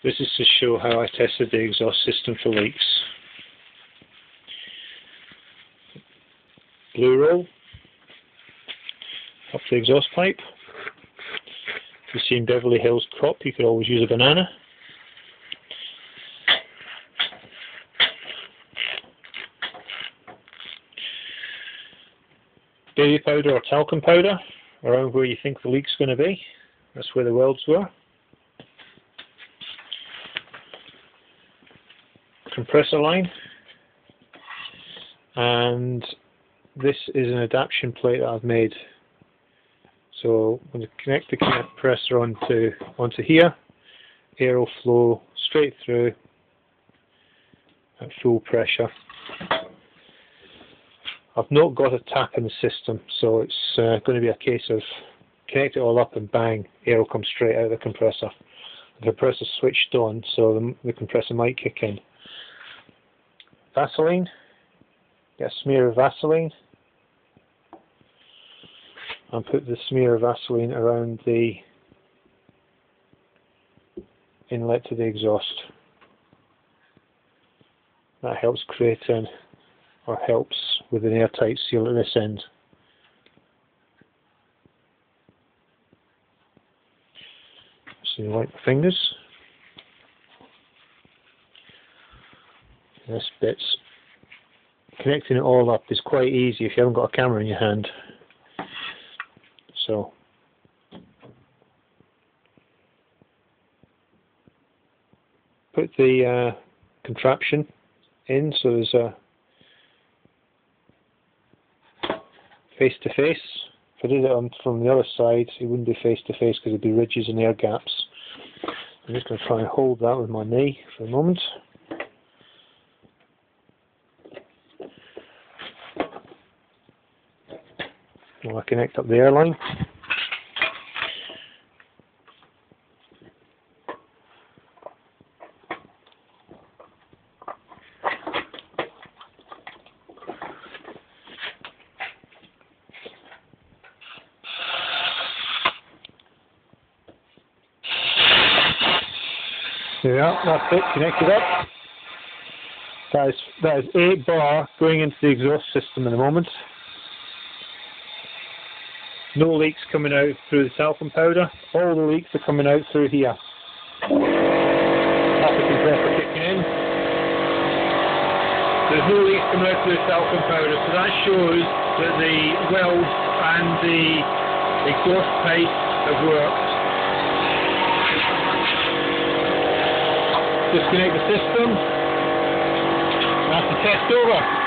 This is to show how I tested the exhaust system for leaks. Glue roll up the exhaust pipe. If you see in Beverly Hills Cop, you could always use a banana. Baby powder or talcum powder around where you think the leak's going to be. That's where the welds were. Compressor line, and this is an adaptation plate that I've made. So when you connect the compressor onto here, air will flow straight through at full pressure. I've not got a tap in the system, so it's going to be a case of connect it all up and bang, air will come straight out of the compressor. The compressor's switched on, so the compressor might kick in. Vaseline, get a smear of Vaseline, and put the smear of Vaseline around the inlet to the exhaust. That helps create or helps with an airtight seal at this end. So you wipe the fingers. This bit's connecting it all up is quite easy if you haven't got a camera in your hand. So put the contraption in so there's a face to face. If I did it from the other side, it wouldn't be face to face because there'd be ridges and air gaps. I'm just going to try and hold that with my knee for a moment. While I connect up the airline. There we are, that's it, connected up. That is 8 bar going into the exhaust system in a moment. No leaks coming out through the talcum powder. All the leaks are coming out through here. That's the compressor kicking in. There's no leaks coming out through the talcum powder, so that shows that the welds and the exhaust pipe have worked. Disconnect the system. That's the test over.